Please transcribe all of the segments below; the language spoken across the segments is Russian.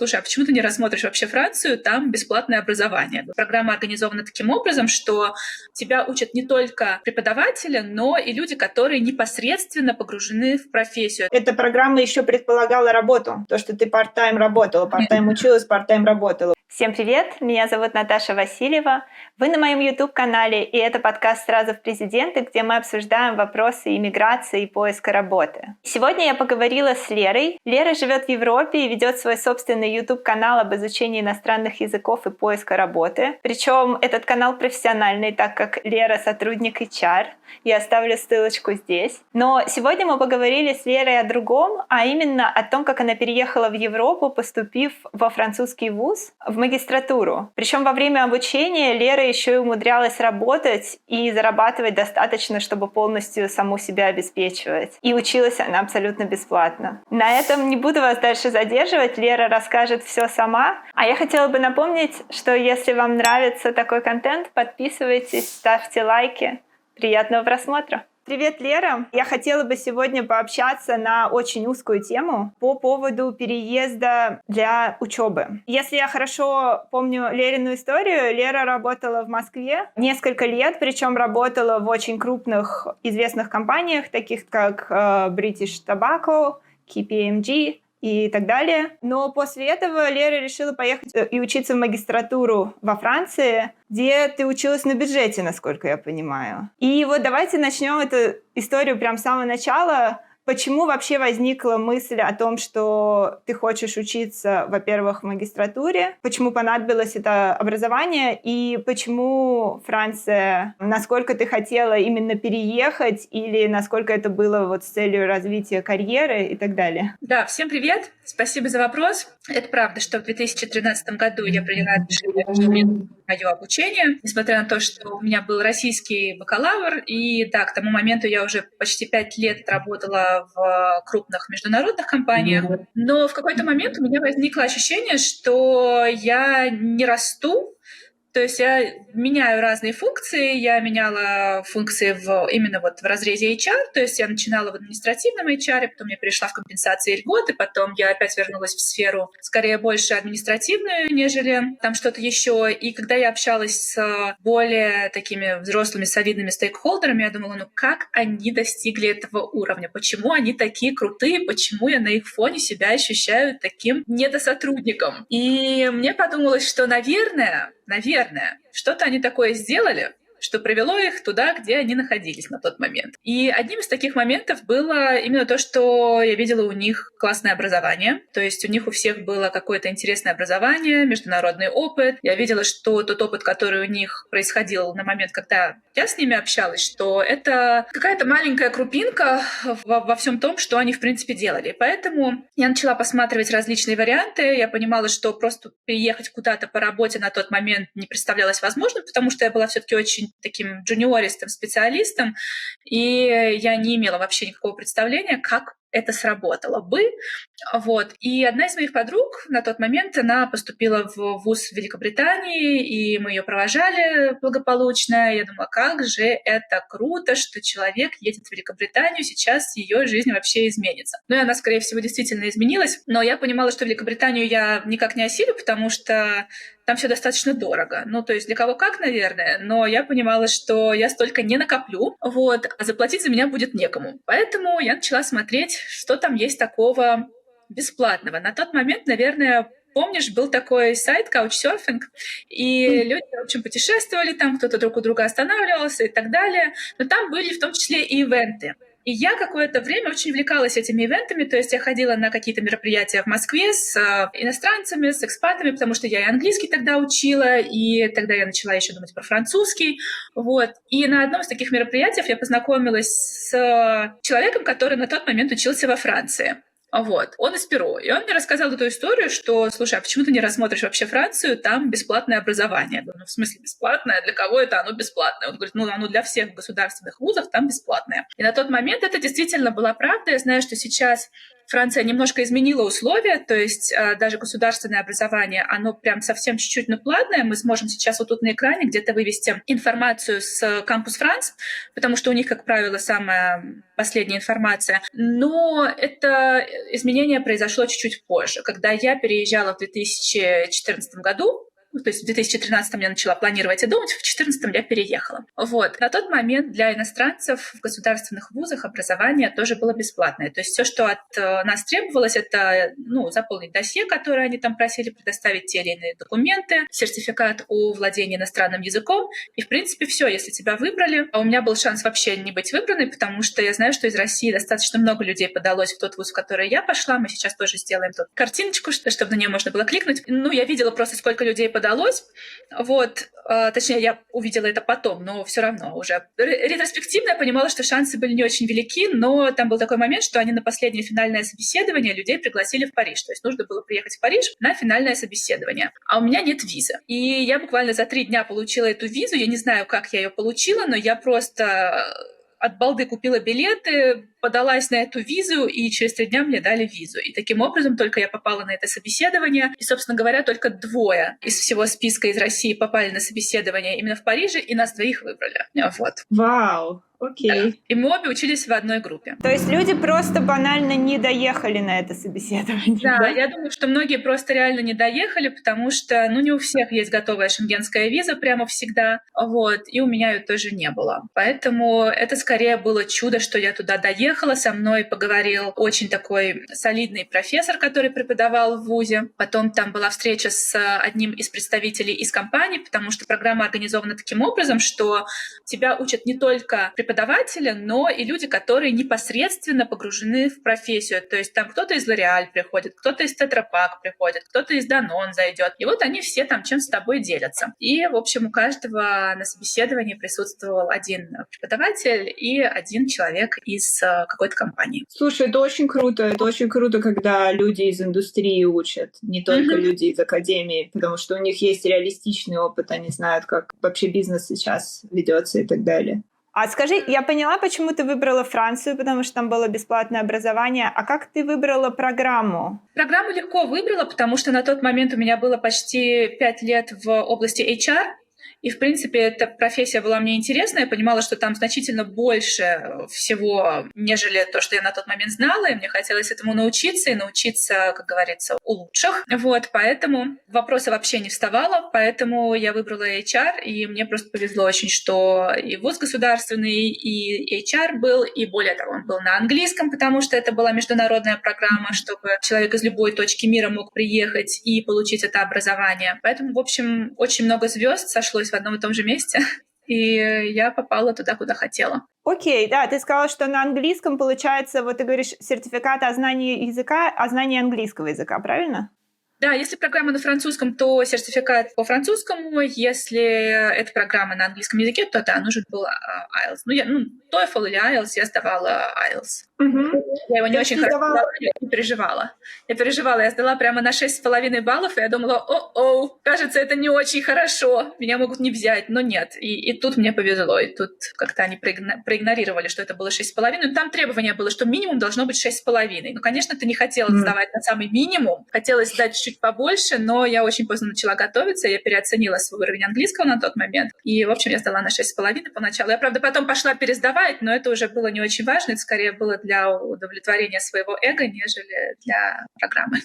слушай, а почему ты не рассмотришь вообще Францию, там бесплатное образование. Программа организована таким образом, что тебя учат не только преподаватели, но и люди, которые непосредственно погружены в профессию. Эта программа еще предполагала работу, то, что ты part-time работала, part-time училась, part-time работала. Всем привет, меня зовут Наташа Васильева. Вы на моем YouTube-канале, и это подкаст «Сразу в президенты», где мы обсуждаем вопросы иммиграции и поиска работы. Сегодня я поговорила с Лерой. Лера живет в Европе и ведет свой собственный YouTube-канал об изучении иностранных языков и поиска работы. Причем этот канал профессиональный, так как Лера сотрудник HR. Я оставлю ссылочку здесь. Но сегодня мы поговорили с Лерой о другом, а именно о том, как она переехала в Европу, поступив во французский вуз, в магистратуру. Причем во время обучения Лера еще и умудрялась работать и зарабатывать достаточно, чтобы полностью саму себя обеспечивать. И училась она абсолютно бесплатно. На этом не буду вас дальше задерживать, Лера расскажет все сама. А я хотела бы напомнить, что если вам нравится такой контент, подписывайтесь, ставьте лайки. Приятного просмотра! Привет, Лера! Я хотела бы сегодня пообщаться на очень узкую тему по поводу переезда для учебы. Если я хорошо помню Лерину историю, Лера работала в Москве несколько лет, причем работала в очень крупных известных компаниях, таких как British Tobacco, KPMG и так далее. Но после этого Лера решила поехать и учиться в магистратуру во Франции, где ты училась на бюджете, насколько я понимаю. И вот давайте начнем эту историю прямо с самого начала. Почему вообще возникла мысль о том, что ты хочешь учиться, во-первых, в магистратуре? Почему понадобилось это образование? И почему Франция? Насколько ты хотела именно переехать? Или насколько это было вот с целью развития карьеры и так далее? Да, всем привет! Спасибо за вопрос. Это правда, что в 2013 году я приняла решение мое обучение, несмотря на то, что у меня был российский бакалавр, и да, к тому моменту я уже почти 5 лет работала в крупных международных компаниях, но в какой-то момент у меня возникло ощущение, что я не расту. То есть я меняю разные функции, я меняла функции именно вот в разрезе HR, то есть я начинала в административном HR, потом я перешла в компенсации льготы, потом я опять вернулась в сферу скорее больше административную, нежели там что-то еще. И когда я общалась с более такими взрослыми, солидными стейкхолдерами, я думала, ну как они достигли этого уровня, почему они такие крутые, почему я на их фоне себя ощущаю таким недосотрудником. И мне подумалось, что, наверное, что-то они такое сделали, что привело их туда, где они находились на тот момент. И одним из таких моментов было именно то, что я видела у них классное образование. То есть у них у всех было какое-то интересное образование, международный опыт. Я видела, что тот опыт, который у них происходил на момент, когда я с ними общалась, что это какая-то маленькая крупинка во всем том, что они, в принципе, делали. Поэтому я начала посматривать различные варианты. Я понимала, что просто переехать куда-то по работе на тот момент не представлялось возможным, потому что я была все-таки очень таким джуниористым специалистом, и я не имела вообще никакого представления, как это сработало бы. Вот. И одна из моих подруг на тот момент, она поступила в вуз в Великобритании, и мы ее провожали благополучно. Я думала, как же это круто, что человек едет в Великобританию, сейчас ее жизнь вообще изменится. Ну и она, скорее всего, действительно изменилась, но я понимала, что Великобританию я никак не осилю, потому что там все достаточно дорого. Ну, то есть для кого как, наверное, но я понимала, что я столько не накоплю, вот, а заплатить за меня будет некому. Поэтому я начала смотреть, что там есть такого бесплатного. На тот момент, наверное, помнишь, был такой сайт Couchsurfing, и люди, в общем, путешествовали там, кто-то друг у друга останавливался и так далее, но там были в том числе и ивенты. И я какое-то время очень увлекалась этими ивентами, то есть я ходила на какие-то мероприятия в Москве с иностранцами, с экспатами, потому что я и английский тогда учила, и тогда я начала еще думать про французский. Вот. И на одном из таких мероприятий я познакомилась с человеком, который на тот момент учился во Франции. Вот. Он из Перу. И он мне рассказал эту историю, что, слушай, а почему ты не рассмотришь вообще Францию, там бесплатное образование? Я говорю, ну, в смысле бесплатное? Для кого это оно бесплатное? Он говорит, ну, оно для всех государственных вузов там бесплатное. И на тот момент это действительно была правда. Я знаю, что сейчас Франция немножко изменила условия, то есть даже государственное образование, оно прям совсем чуть-чуть, но платное. Мы сможем сейчас вот тут на экране где-то вывести информацию с Campus France, потому что у них, как правило, самая последняя информация. Но это изменение произошло чуть-чуть позже, когда я переезжала в 2014 году. То есть в 2013 я начала планировать и думать, в 2014 я переехала. Вот. На тот момент для иностранцев в государственных вузах образование тоже было бесплатное. То есть все, что от нас требовалось, это заполнить досье, которое они там просили, предоставить те или иные документы, сертификат о владении иностранным языком. И, в принципе, все, если тебя выбрали. А у меня был шанс вообще не быть выбранной, потому что я знаю, что из России достаточно много людей подалось в тот вуз, в который я пошла. Мы сейчас тоже сделаем тут картиночку, чтобы на нее можно было кликнуть. Я видела просто, сколько людей подалось. Вот. Точнее, я увидела это потом, но все равно уже ретроспективно я понимала, что шансы были не очень велики, но там был такой момент, что они на последнее финальное собеседование людей пригласили в Париж. То есть нужно было приехать в Париж на финальное собеседование. А у меня нет визы. И я буквально за 3 дня получила эту визу. Я не знаю, как я ее получила, но я просто от балды купила билеты, подалась на эту визу, и через 3 дня мне дали визу. И таким образом только я попала на это собеседование. И, собственно говоря, только 2 из всего списка из России попали на собеседование именно в Париже, и нас 2 выбрали. Вот. Вау, окей. Да. И мы обе учились в одной группе. То есть люди просто банально не доехали на это собеседование. Да, я думаю, что многие просто реально не доехали, потому что, не у всех есть готовая шенгенская виза прямо всегда, вот, и у меня ее тоже не было. Поэтому это скорее было чудо, что я туда доехала. Со мной поговорил очень такой солидный профессор, который преподавал в вузе. Потом там была встреча с одним из представителей из компании, потому что программа организована таким образом, что тебя учат не только преподаватели, но и люди, которые непосредственно погружены в профессию. То есть там кто-то из L'Oréal приходит, кто-то из Tetra Pak приходит, кто-то из Danone зайдет. И вот они все там чем с тобой делятся. И, в общем, у каждого на собеседовании присутствовал один преподаватель и один человек из какой-то компании. Слушай, это очень круто. Это очень круто, когда люди из индустрии учат, не только люди из академии, потому что у них есть реалистичный опыт, они знают, как вообще бизнес сейчас ведется и так далее. А скажи, я поняла, почему ты выбрала Францию, потому что там было бесплатное образование. А как ты выбрала программу? Программу легко выбрала, потому что на тот момент у меня было почти 5 лет в области HR. И, в принципе, эта профессия была мне интересна. Я понимала, что там значительно больше всего, нежели то, что я на тот момент знала. И мне хотелось этому научиться, и научиться, как говорится, у лучших. Вот, поэтому вопроса вообще не вставало. Поэтому я выбрала HR, и мне просто повезло очень, что и вуз государственный, и HR был, и более того, он был на английском, потому что это была международная программа, чтобы человек из любой точки мира мог приехать и получить это образование. Поэтому, в общем, очень много звезд сошлось в одном и том же месте, и я попала туда, куда хотела. Окей, да, ты сказала, что на английском получается, вот ты говоришь, сертификат о знании языка, о знании английского языка, правильно? Да, если программа на французском, то сертификат по французскому. Если это программа на английском языке, то да, нужен был IELTS. TOEFL или IELTS, я сдавала IELTS. Я его не очень хорошо сдавала, я не переживала. Я сдала прямо на 6,5 баллов, и я думала, кажется, это не очень хорошо, меня могут не взять, но нет. И тут мне повезло, и тут как-то они проигнорировали, что это было 6,5. Там требование было, что минимум должно быть 6,5. Конечно, ты не хотела сдавать на самый минимум, хотелось сдать чуть побольше, но я очень поздно начала готовиться, я переоценила свой уровень английского на тот момент, и, в общем, я сдала на 6,5 поначалу. Я, правда, потом пошла пересдавать, но это уже было не очень важно, это скорее было для удовлетворения своего эго, нежели для программы.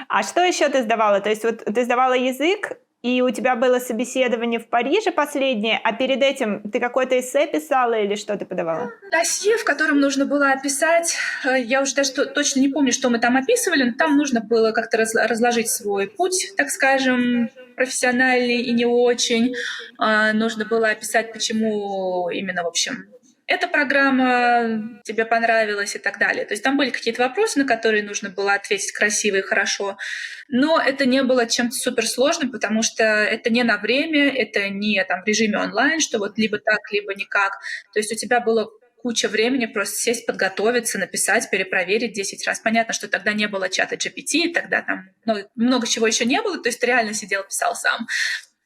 А что еще ты сдавала? То есть вот ты сдавала язык, и у тебя было собеседование в Париже последнее, а перед этим ты какое-то эссе писала или что ты подавала? Досье, в котором нужно было описать, я уже даже точно не помню, что мы там описывали, но там нужно было как-то разложить свой путь, так скажем, профессиональный и не очень. Нужно было описать, почему именно, в общем, эта программа тебе понравилась и так далее. То есть там были какие-то вопросы, на которые нужно было ответить красиво и хорошо, но это не было чем-то суперсложным, потому что это не на время, это не там в режиме онлайн, что вот либо так, либо никак. То есть у тебя было куча времени просто сесть, подготовиться, написать, перепроверить 10 раз. Понятно, что тогда не было чата GPT, тогда там много чего еще не было, то есть ты реально сидел, писал сам.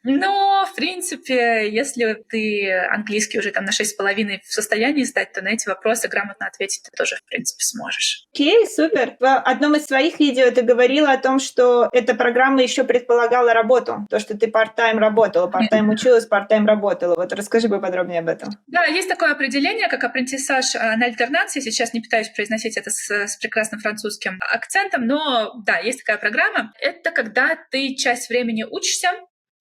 Но, в принципе, если ты английский уже там на 6,5 в состоянии сдать, то на эти вопросы грамотно ответить ты тоже, в принципе, сможешь. Окей, супер. В одном из своих видео ты говорила о том, что эта программа еще предполагала работу. То, что ты part-time работала, part-time училась, part-time работала. Вот расскажи поподробнее об этом. Да, есть такое определение, как апрентисаж на альтернации. Сейчас не пытаюсь произносить это с прекрасным французским акцентом, но да, есть такая программа. Это когда ты часть времени учишься,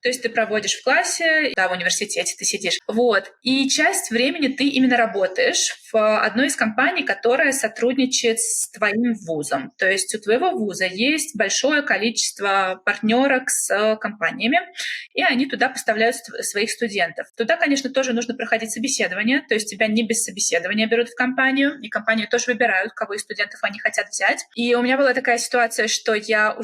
то есть ты проводишь в классе, да, в университете ты сидишь. Вот. И часть времени ты именно работаешь в одной из компаний, которая сотрудничает с твоим вузом. То есть у твоего вуза есть большое количество партнерок с компаниями, и они туда поставляют своих студентов. Туда, конечно, тоже нужно проходить собеседование, то есть тебя не без собеседования берут в компанию, и компании тоже выбирают, кого из студентов они хотят взять. И у меня была такая ситуация, что я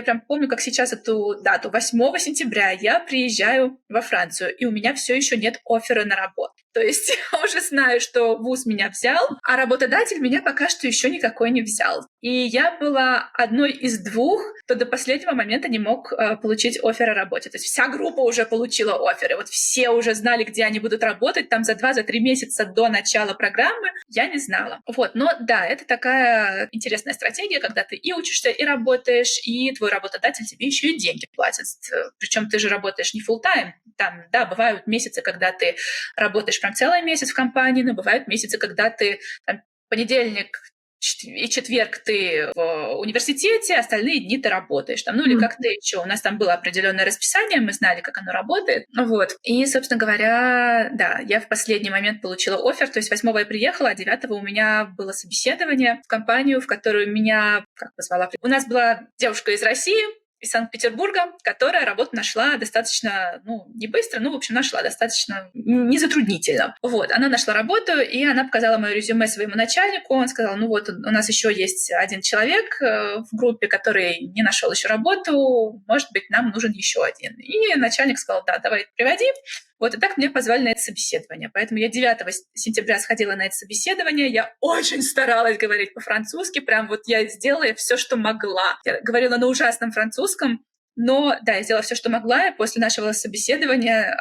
прям помню, как сейчас эту дату, 8 сентября я приезжаю во Францию, и у меня все еще нет оффера на работу. То есть я уже знаю, что вуз меня взял, а работодатель меня пока что еще никакой не взял. И я была одной из двух, кто до последнего момента не мог получить оффер о работе. То есть вся группа уже получила офферы. Вот все уже знали, где они будут работать. Там за 2-3 месяца до начала программы я не знала. Вот. Но да, это такая интересная стратегия, когда ты и учишься, и работаешь, и твой работодатель тебе еще и деньги платит. Причем ты же работаешь не full-time. Там, да, бывают месяцы, когда ты работаешь прям целый месяц в компании, но бывают месяцы, когда ты там, понедельник и четверг ты в университете, остальные дни ты работаешь. Там, ну или как-то еще. У нас там было определенное расписание, мы знали, как оно работает. Вот. И, собственно говоря, да, я в последний момент получила оффер. То есть 8-го я приехала, а 9-го у меня было собеседование в компанию, в которую меня позвала. У нас была девушка из России, из Санкт-Петербурга, которая работу нашла достаточно, не быстро, в общем, нашла достаточно незатруднительно. Вот, она нашла работу, и она показала мое резюме своему начальнику. Он сказал, у нас еще есть один человек в группе, который не нашел еще работу, может быть, нам нужен еще один. И начальник сказал, да, давай приводи. Вот, и так меня позвали на это собеседование. Поэтому я 9 сентября сходила на это собеседование. Я очень старалась говорить по-французски. Прям вот я сделала все, что могла. Я говорила на ужасном французском. Но, да, я сделала все, что могла. И после нашего собеседования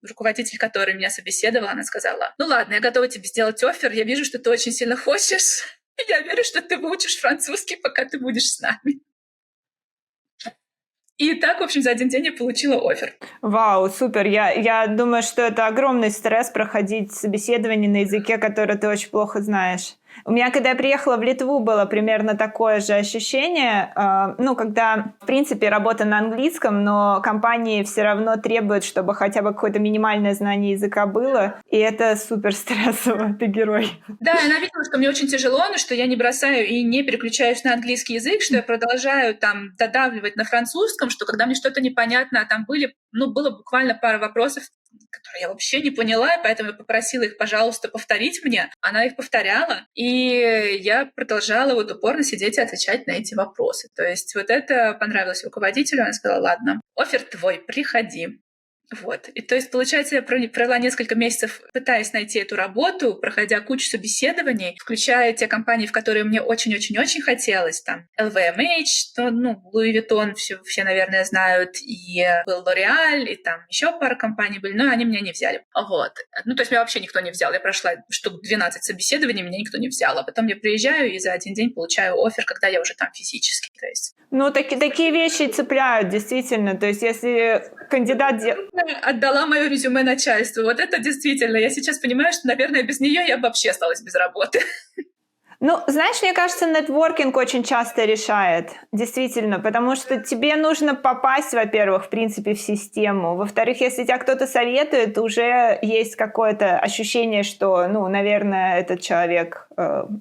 руководитель, который меня собеседовал, она сказала, ладно, я готова тебе сделать оффер. Я вижу, что ты очень сильно хочешь. И я верю, что ты выучишь французский, пока ты будешь с нами. И так, в общем, за один день я получила оффер. Вау, супер. Я думаю, что это огромный стресс проходить собеседование на языке, который ты очень плохо знаешь. У меня, когда я приехала в Литву, было примерно такое же ощущение, когда, в принципе, работа на английском, но компании все равно требуют, чтобы хотя бы какое-то минимальное знание языка было, и это супер стрессово, ты герой. Да, она видела, что мне очень тяжело, но что я не бросаю и не переключаюсь на английский язык, что я продолжаю там додавливать на французском, что когда мне что-то непонятно, а там было буквально пара вопросов, которые я вообще не поняла, и поэтому я попросила их, пожалуйста, повторить мне. Она их повторяла, и я продолжала упорно сидеть и отвечать на эти вопросы. То есть вот это понравилось руководителю. Она сказала, ладно, оффер твой, приходи. Вот. И то есть, получается, я провела несколько месяцев, пытаясь найти эту работу, проходя кучу собеседований, включая те компании, в которые мне очень-очень-очень хотелось. Там LVMH, Louis Vuitton, все, наверное, знают, и был L'Oreal, и там еще пара компаний были, но они меня не взяли. Вот. То есть меня вообще никто не взял. Я прошла штук 12 собеседований, меня никто не взял. А потом я приезжаю и за один день получаю оффер, когда я уже там физически. То есть... такие вещи цепляют, действительно. То есть если кандидат... Отдала мое резюме начальству. Вот это действительно. Я сейчас понимаю, что, наверное, без нее я бы вообще осталась без работы. Знаешь, мне кажется, нетворкинг очень часто решает, действительно, потому что тебе нужно попасть, во-первых, в принципе, в систему. Во-вторых, если тебя кто-то советует, уже есть какое-то ощущение, что, наверное, этот человек,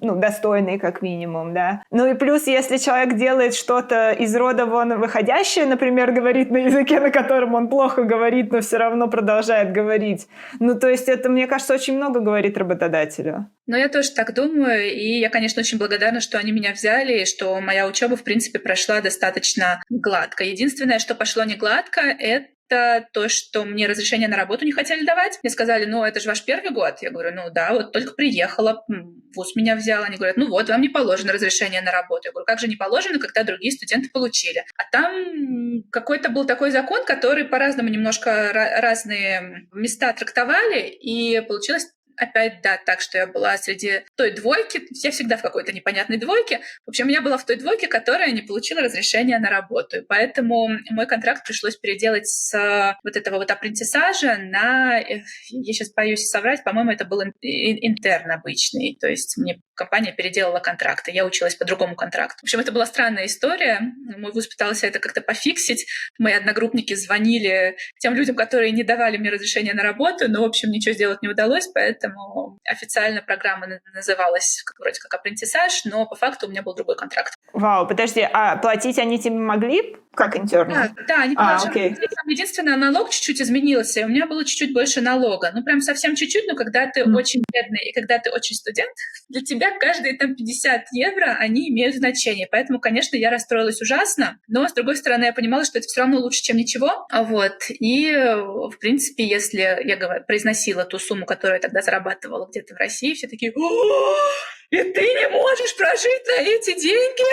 достойный как минимум, да. И плюс, если человек делает что-то из рода вон выходящее, например, говорит на языке, на котором он плохо говорит, но все равно продолжает говорить. То есть это, мне кажется, очень много говорит работодателю. Я тоже так думаю, и я, конечно, очень благодарна, что они меня взяли, и что моя учеба, в принципе, прошла достаточно гладко. Единственное, что пошло не гладко, это то, что мне разрешение на работу не хотели давать. Мне сказали, это же ваш первый год. Я говорю, да, вот только приехала, вуз меня взял. Они говорят, вам не положено разрешение на работу. Я говорю, как же не положено, когда другие студенты получили? А там какой-то был такой закон, который по-разному немножко разные места трактовали, и получилось опять, да, так, что я была среди той двойки, я всегда в какой-то непонятной двойке. В общем, я была в той двойке, которая не получила разрешения на работу. И поэтому мой контракт пришлось переделать с вот этого вот апрентисажа на, я сейчас боюсь соврать, по-моему, это был интерн обычный. То есть мне компания переделала контракт, и я училась по другому контракту. В общем, это была странная история. Мой вуз пытался это как-то пофиксить. Мои одногруппники звонили тем людям, которые не давали мне разрешения на работу, но, в общем, ничего сделать не удалось, поэтому официально программа называлась вроде как апрентисаж, но по факту у меня был другой контракт. Вау, подожди, а платить они тебе могли как интерну? Да, они платили. Единственное, налог чуть-чуть изменился, и у меня было чуть-чуть больше налога. Ну, прям совсем чуть-чуть, но когда ты очень бедный и когда ты очень студент, для тебя каждые там 50 евро, они имеют значение. Поэтому, конечно, я расстроилась ужасно, но, с другой стороны, я понимала, что это все равно лучше, чем ничего. Вот. И, в принципе, если я произносила ту сумму, которую я тогда зарабатывала где-то в России, все такие: и ты не можешь прожить на эти деньги?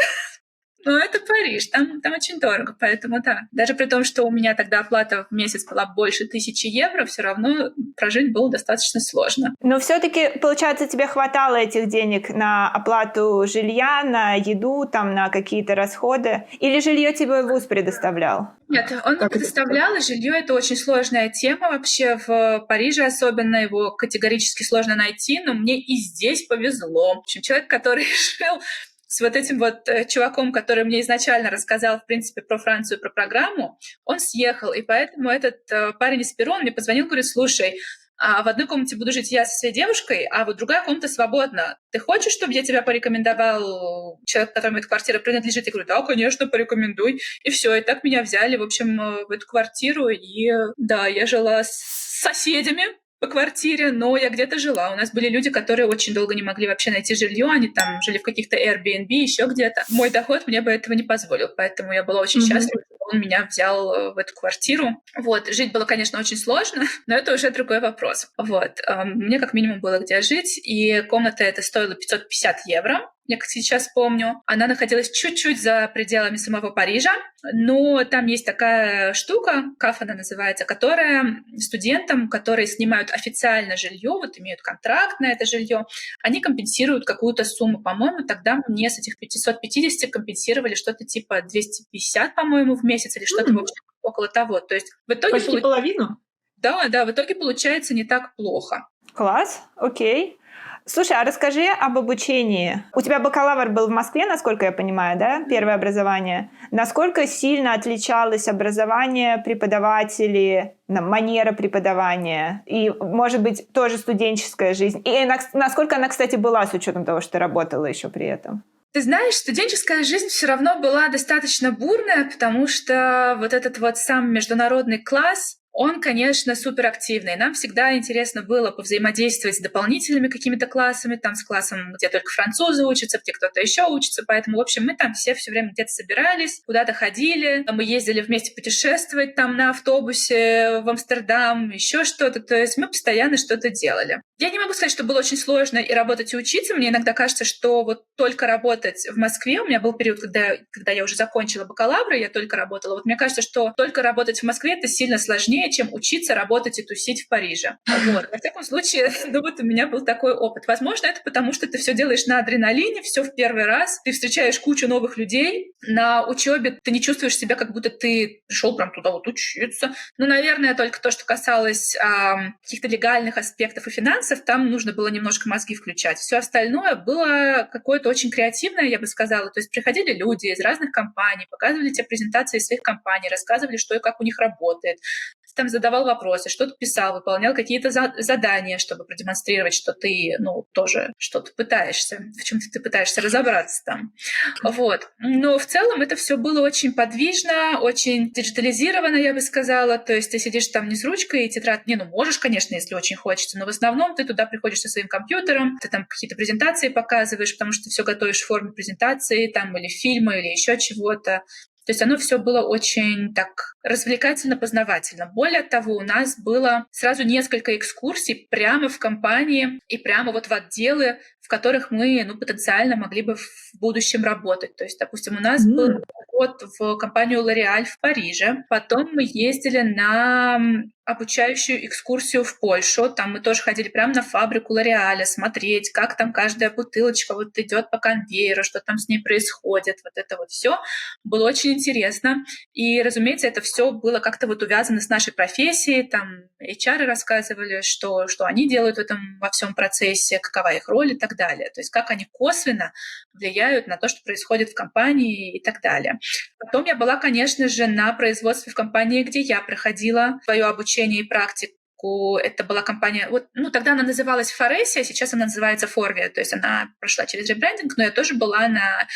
Ну, это Париж, там очень дорого, поэтому да. Даже при том, что у меня тогда оплата в месяц была больше 1000 евро, все равно прожить было достаточно сложно. Но все-таки, получается, тебе хватало этих денег на оплату жилья, на еду, там, на какие-то расходы? Или жилье тебе вуз предоставлял? Нет, он не предоставлял, и жилье — это очень сложная тема вообще. В Париже особенно его категорически сложно найти, но мне и здесь повезло. В общем, человек, который жил с вот этим вот чуваком, который мне изначально рассказал, в принципе, про Францию, про программу, он съехал, и поэтому этот парень из Перу, он мне позвонил, говорит: слушай, в одной комнате буду жить я со своей девушкой, а вот другая комната свободна. Ты хочешь, чтобы я тебя порекомендовал человек, которому эта квартира принадлежит? Я говорю: да, конечно, порекомендуй. И все, и так меня взяли, в общем, в эту квартиру, и да, я жила с соседями по квартире, но я где-то жила. У нас были люди, которые очень долго не могли вообще найти жилье, они там жили в каких-то Airbnb, еще где-то. Мой доход мне бы этого не позволил, поэтому я была очень счастлива, что он меня взял в эту квартиру. Вот, жить было, конечно, очень сложно, но это уже другой вопрос. Вот, мне как минимум было где жить, и комната эта стоила 550 евро. Я как сейчас помню, она находилась чуть-чуть за пределами самого Парижа, но там есть такая штука, КАФ она называется, которая студентам, которые снимают официально жилье, вот имеют контракт на это жилье, они компенсируют какую-то сумму. По-моему, тогда мне с этих 550 компенсировали что-то типа 250, по-моему, в месяц или что-то вообще около того. То есть в итоге почти половину? Да, в итоге получается не так плохо. Класс, окей. Слушай, а расскажи об обучении. У тебя бакалавр был в Москве, насколько я понимаю, да? Первое образование. Насколько сильно отличалось образование преподавателей, манера преподавания и, может быть, тоже студенческая жизнь? И насколько она, кстати, была с учетом того, что ты работала еще при этом? Ты знаешь, студенческая жизнь все равно была достаточно бурная, потому что вот этот вот сам международный класс, он, конечно, суперактивный. Нам всегда интересно было повзаимодействовать с дополнительными какими-то классами, там с классом, где только французы учатся, где кто-то еще учится. Поэтому, в общем, мы там все время где-то собирались, куда-то ходили. Мы ездили вместе путешествовать там на автобусе в Амстердам, еще что-то. То есть мы постоянно что-то делали. Я не могу сказать, что было очень сложно и работать, и учиться. Мне иногда кажется, что вот только работать в Москве, у меня был период, когда я уже закончила бакалавр, я только работала. Вот мне кажется, что только работать в Москве — это сильно сложнее, чем учиться, работать и тусить в Париже. Вот. Во всяком случае, ну вот у меня был такой опыт. Возможно, это потому, что ты все делаешь на адреналине, все в первый раз, ты встречаешь кучу новых людей, на учебе ты не чувствуешь себя, как будто ты пришел прям туда вот учиться. Ну, наверное, только то, что касалось каких-то легальных аспектов и финансов, там нужно было немножко мозги включать. Все остальное было какое-то очень креативное, я бы сказала. То есть приходили люди из разных компаний, показывали тебе презентации своих компаний, рассказывали, что и как у них работает. Ты там задавал вопросы, что-то писал, выполнял какие-то задания, чтобы продемонстрировать, что ты, ну, тоже что-то пытаешься, в чем-то ты пытаешься разобраться там. Вот. Но в целом это все было очень подвижно, очень диджитализировано, я бы сказала. То есть ты сидишь там не с ручкой и тетрадь, ну, можешь, конечно, если очень хочется, но в основном ты туда приходишь со своим компьютером, ты там какие-то презентации показываешь, потому что ты все готовишь в форме презентации, там, или фильма, или еще чего-то. То есть оно все было очень так развлекательно-познавательно. Более того, у нас было сразу несколько экскурсий прямо в компании и прямо вот в отделы, в которых мы потенциально могли бы в будущем работать. То есть, допустим, у нас был год в компанию L'Oréal в Париже, потом мы ездили на обучающую экскурсию в Польшу. Там мы тоже ходили прямо на фабрику L'Oréal, смотреть, как там каждая бутылочка идет по конвейеру, что там с ней происходит. Вот это вот все было очень интересно. И, разумеется, это все было как-то увязано с нашей профессией. Там HR рассказывали, что они делают в этом во всем процессе, какова их роль и так далее. То есть как они косвенно влияют на то, что происходит в компании и так далее. Потом я была, конечно же, на производстве в компании, где я проходила свое обучение и практику. Это была компания, тогда она называлась Фореся, сейчас она называется Форвия, то есть она прошла через ребрендинг, но я тоже была на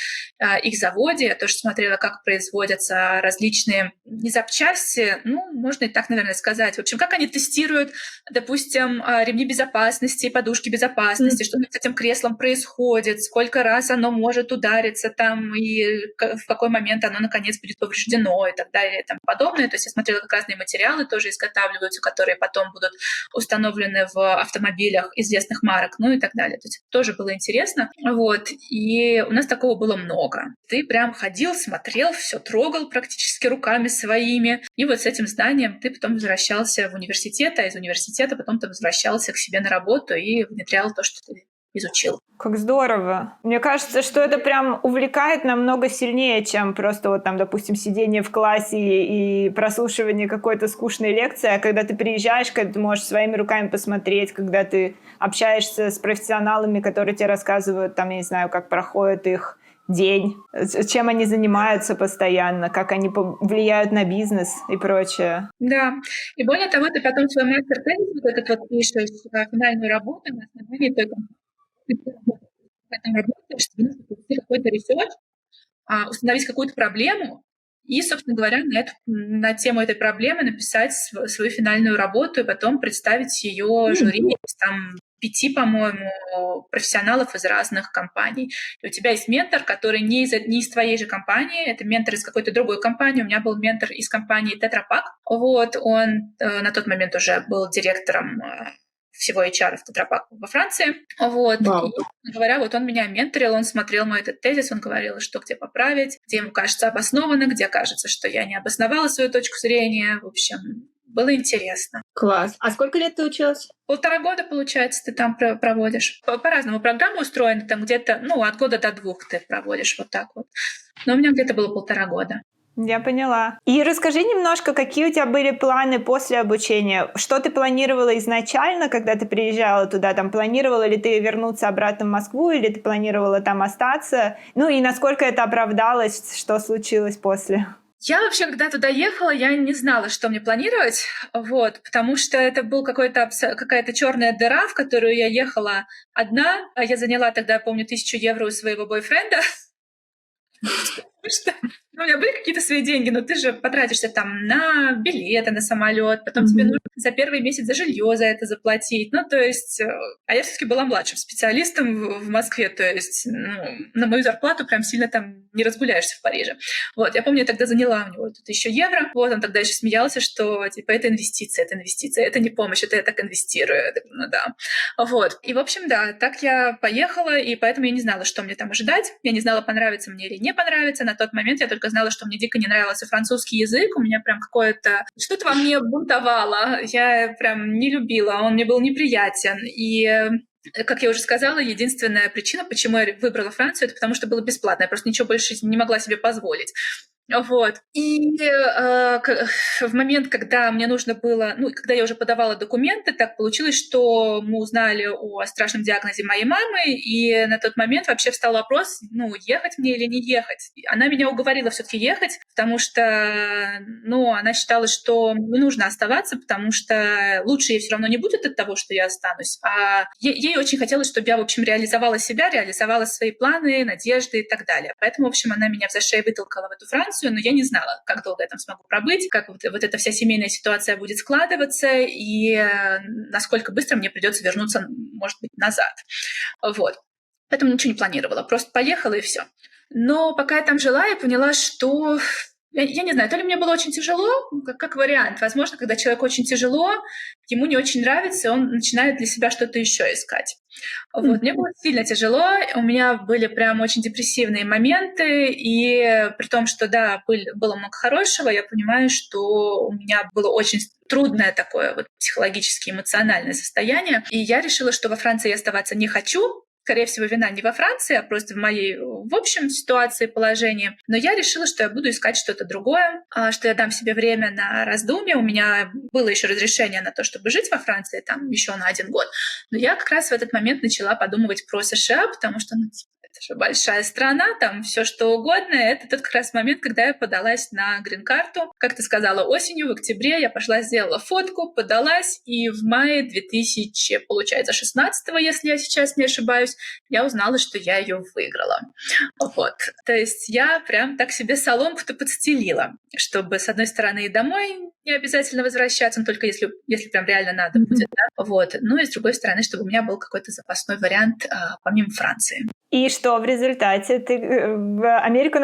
их заводе, я тоже смотрела, как производятся различные не запчасти, можно и так, наверное, сказать. В общем, как они тестируют, допустим, ремни безопасности, подушки безопасности, что с этим креслом происходит, сколько раз оно может удариться там, и в какой момент оно, наконец, будет повреждено и так далее и тому подобное. То есть я смотрела, как разные материалы тоже изготавливаются, которые потом будут установлены в автомобилях известных марок, и так далее. То есть тоже было интересно. И у нас такого было много. Ты прям ходил, смотрел, все трогал практически руками своими. И с этим знанием ты потом возвращался в университет, а из университета потом ты возвращался к себе на работу и внедрял то, что ты изучил. Как здорово. Мне кажется, что это прям увлекает намного сильнее, чем просто допустим, сидение в классе и прослушивание какой-то скучной лекции, а когда ты приезжаешь, когда ты можешь своими руками посмотреть, когда ты общаешься с профессионалами, которые тебе рассказывают, я не знаю, как проходит их день, чем они занимаются постоянно, как они влияют на бизнес и прочее. Да. И более того, ты потом свой мастер-тезис пишешь, финальную работу на основании той ты там работаешь, тебе нужно провести какой-то ресерч, установить какую-то проблему и, собственно говоря, на тему этой проблемы написать свою финальную работу и потом представить ее жюри из 5, по-моему, профессионалов из разных компаний. И у тебя есть ментор, который не из твоей же компании, это ментор из какой-то другой компании. У меня был ментор из компании Tetra Pak. Он на тот момент уже был директором всего HR в Tetra Pak во Франции. И, говоря, он меня менторил, он смотрел мой этот тезис, он говорил, что где поправить, где ему кажется обоснованно, где кажется, что я не обосновала свою точку зрения. В общем, было интересно. Класс. А сколько лет ты училась? 1,5 года, получается, ты там проводишь. По-разному программа устроена, там где-то, от года до 2 ты проводишь так. Но у меня где-то было 1,5 года. Я поняла. И расскажи немножко, какие у тебя были планы после обучения? Что ты планировала изначально, когда ты приезжала туда? Планировала ли ты вернуться обратно в Москву, или ты планировала там остаться? И насколько это оправдалось, что случилось после? Я вообще, когда туда ехала, я не знала, что мне планировать, потому что это был какая-то черная дыра, в которую я ехала одна. Я заняла тогда, я помню, 1000 евро у своего бойфренда. У меня были какие-то свои деньги, но ты же потратишься на билеты на самолет, потом тебе нужно за первый месяц за жилье за это заплатить. А я все-таки была младшим специалистом в Москве, то есть на мою зарплату прям сильно там не разгуляешься в Париже. Я помню, я тогда заняла у него 1000 евро. Он тогда еще смеялся, что это инвестиция, это не помощь, это я так инвестирую. Я так, да. И, в общем, да, так я поехала, и поэтому я не знала, что мне там ожидать. Я не знала, понравится мне или не понравится. На тот момент я только знала, что мне дико не нравился французский язык. У меня прям что-то во мне бунтовало. Я прям не любила, он мне был неприятен. И, как я уже сказала, единственная причина, почему я выбрала Францию, это потому что было бесплатно. Я просто ничего больше не могла себе позволить. И в момент, когда мне нужно было, когда я уже подавала документы, так получилось, что мы узнали о страшном диагнозе моей мамы, и на тот момент вообще встал вопрос, ехать мне или не ехать. Она меня уговорила все-таки ехать, потому что, она считала, что не нужно оставаться, потому что лучше ей все равно не будет от того, что я останусь. А ей очень хотелось, чтобы я, в общем, реализовала себя, реализовала свои планы, надежды и так далее. Поэтому, в общем, она меня за шею вытолкала в эту Францию, но я не знала, как долго я там смогу пробыть, как эта вся семейная ситуация будет складываться и насколько быстро мне придется вернуться, может быть, назад. Поэтому ничего не планировала, просто поехала и все. Но пока я там жила, я поняла, что Я не знаю, то ли мне было очень тяжело, как вариант. Возможно, когда человеку очень тяжело, ему не очень нравится, и он начинает для себя что-то еще искать. Вот. Мне было сильно тяжело, у меня были прям очень депрессивные моменты, и при том, что, да, было много хорошего, я понимаю, что у меня было очень трудное такое вот психологически эмоциональное состояние, и я решила, что во Франции я оставаться не хочу. Скорее всего, вина не во Франции, а просто в общем ситуации, положении. Но я решила, что я буду искать что-то другое, что я дам себе время на раздумье. У меня было еще разрешение на то, чтобы жить во Франции там еще на 1 год. Но я как раз в этот момент начала подумывать про США, потому что, это же большая страна, там все что угодно. Это тот как раз момент, когда я подалась на грин-карту. Как ты сказала, осенью, в октябре я пошла, сделала фотку, подалась, и в мае 2016, если я сейчас не ошибаюсь, я узнала, что я ее выиграла. Вот. То есть я прям так себе соломку-то подстелила, чтобы, с одной стороны, и домой не обязательно возвращаться, но только если прям реально надо будет. Да? Вот. Ну и с другой стороны, чтобы у меня был какой-то запасной вариант помимо Франции. И что в результате? Ты в Америку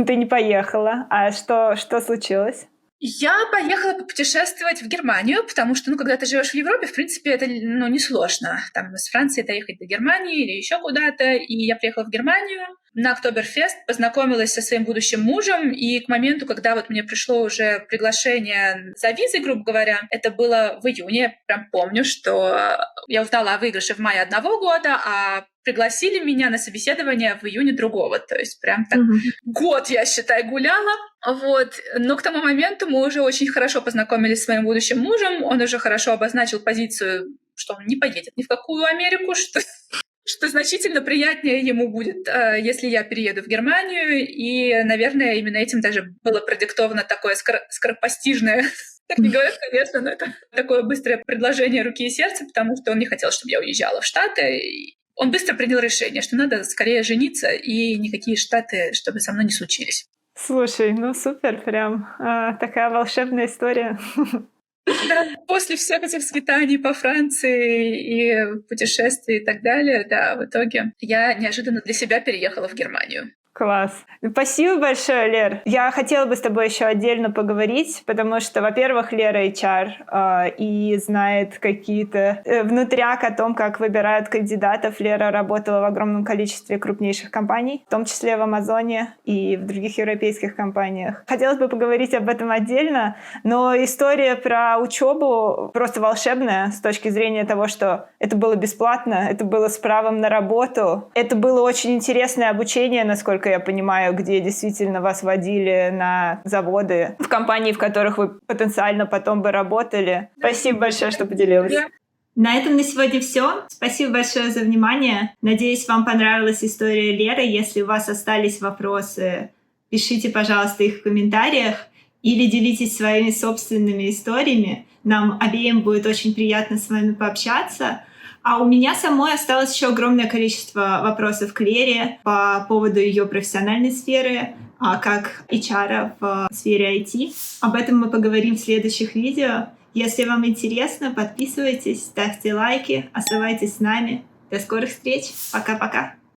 ты не поехала. А что случилось? Я поехала попутешествовать в Германию, потому что, когда ты живешь в Европе, в принципе, это, несложно. Там из Франции доехать до Германии или еще куда-то. И я приехала в Германию на Октоберфест, познакомилась со своим будущим мужем, и к моменту, когда вот мне пришло уже приглашение за визой, грубо говоря, это было в июне, я прям помню, что я узнала о выигрыше в мае 1 года, а пригласили меня на собеседование в июне другого. То есть прям так год, я считаю, гуляла. Вот. Но к тому моменту мы уже очень хорошо познакомились с моим будущим мужем. Он уже хорошо обозначил позицию, что он не поедет ни в какую Америку, что значительно приятнее ему будет, если я перееду в Германию. И, наверное, именно этим даже было продиктовано такое скоропостижное, так не говорят, конечно, но это такое быстрое предложение руки и сердца, потому что он не хотел, чтобы я уезжала в Штаты. Он быстро принял решение, что надо скорее жениться, и никакие Штаты, чтобы со мной не случились. Слушай, супер, прям такая волшебная история. Да, после всех этих скитаний по Франции и путешествий и так далее, да, в итоге я неожиданно для себя переехала в Германию. Класс. Спасибо большое, Лер. Я хотела бы с тобой еще отдельно поговорить, потому что, во-первых, Лера HR и знает какие-то внутряк о том, как выбирают кандидатов. Лера работала в огромном количестве крупнейших компаний, в том числе в Амазоне и в других европейских компаниях. Хотелось бы поговорить об этом отдельно, но история про учебу просто волшебная с точки зрения того, что это было бесплатно, это было с правом на работу, это было очень интересное обучение, насколько я понимаю, где действительно вас водили на заводы, в компании, в которых вы потенциально потом бы работали. Спасибо большое, что поделилась. На этом на сегодня все. Спасибо большое за внимание. Надеюсь, вам понравилась история Леры. Если у вас остались вопросы, пишите, пожалуйста, их в комментариях или делитесь своими собственными историями. Нам обеим будет очень приятно с вами пообщаться. А у меня самой осталось еще огромное количество вопросов к Лере по поводу ее профессиональной сферы, как HR в сфере IT. Об этом мы поговорим в следующих видео. Если вам интересно, подписывайтесь, ставьте лайки, оставайтесь с нами. До скорых встреч. Пока-пока.